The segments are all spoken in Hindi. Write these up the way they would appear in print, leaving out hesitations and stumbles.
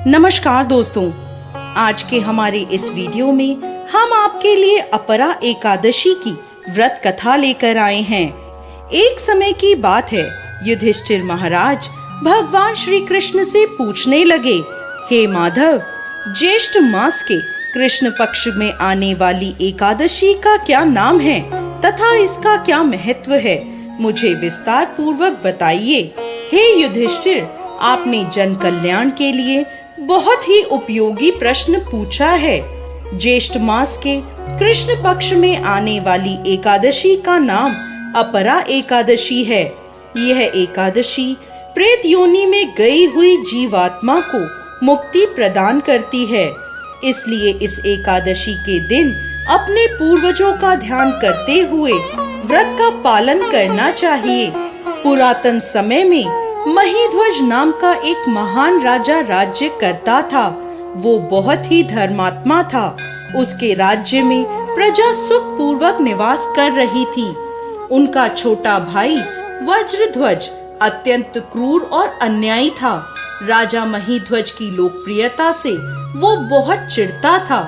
नमस्कार दोस्तों, आज के हमारे इस वीडियो में हम आपके लिए अपरा एकादशी की व्रत कथा लेकर आए हैं। एक समय की बात है, युधिष्ठिर महाराज भगवान श्री कृष्ण से पूछने लगे, हे माधव, ज्येष्ठ मास के कृष्ण पक्ष में आने वाली एकादशी का क्या नाम है तथा इसका क्या महत्व है, मुझे विस्तार पूर्वक बताइए। हे युधिष्ठिर, आपने जन कल्याण के लिए बहुत ही उपयोगी प्रश्न पूछा है। ज्येष्ठ मास के कृष्ण पक्ष में आने वाली एकादशी का नाम अपरा एकादशी है। यह एकादशी प्रेत योनि में गई हुई जीवात्मा को मुक्ति प्रदान करती है। इसलिए इस एकादशी के दिन अपने पूर्वजों का ध्यान करते हुए व्रत का पालन करना चाहिए। पुरातन समय में महीध्वज नाम का एक महान राजा राज्य करता था। वो बहुत ही धर्मात्मा था। उसके राज्य में प्रजा सुख पूर्वक निवास कर रही थी। उनका छोटा भाई वज्रध्वज अत्यंत क्रूर और अन्यायी था। राजा महीध्वज की लोकप्रियता से वो बहुत चिढ़ता था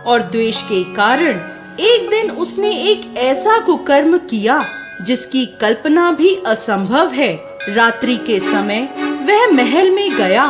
और द्वेष के कारण एक दिन उसने एक ऐसा कुकर्म किया जिसकी कल्पना भी असंभव है। रात्रि के समय वह महल में गया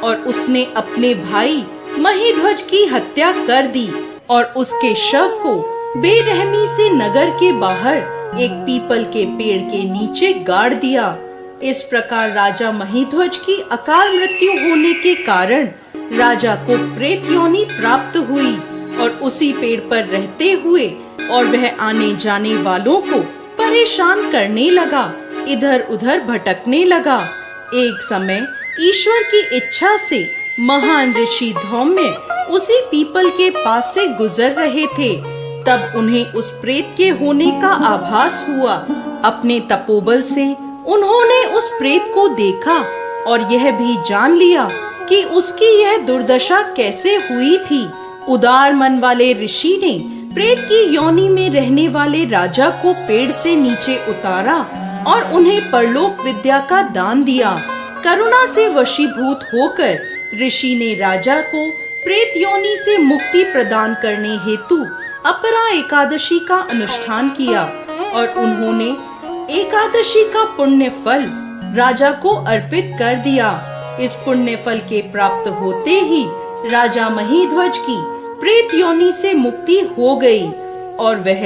और उसने अपने भाई महीध्वज की हत्या कर दी और उसके शव को बेरहमी से नगर के बाहर एक पीपल के पेड़ के नीचे गाड़ दिया। इस प्रकार राजा महीध्वज की अकाल मृत्यु होने के कारण राजा को प्रेत योनि प्राप्त हुई और उसी पेड़ पर रहते हुए और वह आने जाने वालों को परेशान करने लगा, इधर उधर भटकने लगा। एक समय ईश्वर की इच्छा से महान ऋषि धौम्य उसी पीपल के पास से गुजर रहे थे। तब उन्हें उस प्रेत के होने का आभास हुआ। अपने तपोबल से उन्होंने उस प्रेत को देखा और यह भी जान लिया कि उसकी यह दुर्दशा कैसे हुई थी। उदार मन वाले ऋषि ने प्रेत की योनि में रहने वाले राजा को पेड़ से नीचे उतारा और उन्हें परलोक विद्या का दान दिया। करुणा से वशीभूत होकर ऋषि ने राजा को प्रेत योनि से मुक्ति प्रदान करने हेतु अपरा एकादशी का अनुष्ठान किया और उन्होंने एकादशी का पुण्य फल राजा को अर्पित कर दिया। इस पुण्य फल के प्राप्त होते ही राजा महीध्वज की प्रेत योनि से मुक्ति हो गई और वह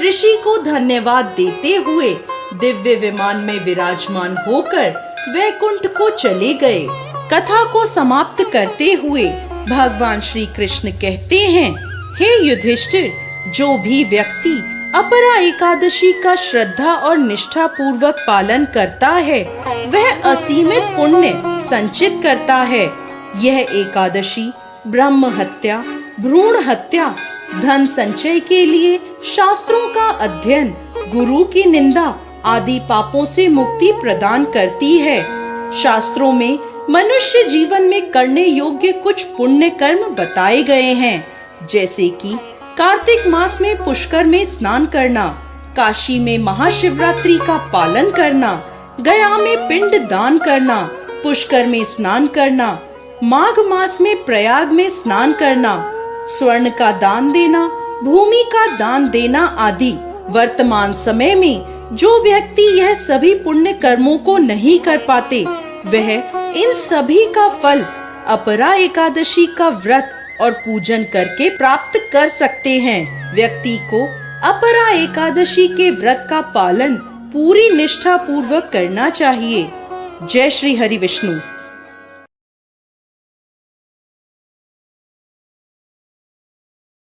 ऋषि को धन्यवाद देते हुए दिव्य विमान में विराजमान होकर वैकुंठ को चले गए। कथा को समाप्त करते हुए भगवान श्री कृष्ण कहते हैं, हे युधिष्ठिर, जो भी व्यक्ति अपरा एकादशी का श्रद्धा और निष्ठा पूर्वक पालन करता है वह असीमित पुण्य संचित करता है। यह एकादशी ब्रह्म हत्या, भ्रूण हत्या, धन संचय के लिए शास्त्रों का अध्ययन, गुरु की निंदा आदि पापों से मुक्ति प्रदान करती है। शास्त्रों में मनुष्य जीवन में करने योग्य कुछ पुण्य कर्म बताए गए हैं, जैसे कि कार्तिक मास में पुष्कर में स्नान करना, काशी में महाशिवरात्रि का पालन करना, गया में पिंड दान करना, पुष्कर में स्नान करना, माघ मास में प्रयाग में स्नान करना, स्वर्ण का दान देना, भूमि का दान देना आदि। वर्तमान समय में जो व्यक्ति यह सभी पुण्य कर्मों को नहीं कर पाते वह इन सभी का फल अपरा एकादशी का व्रत और पूजन करके प्राप्त कर सकते हैं। व्यक्ति को अपरा एकादशी के व्रत का पालन पूरी निष्ठा पूर्वक करना चाहिए। जय श्री हरि विष्णु।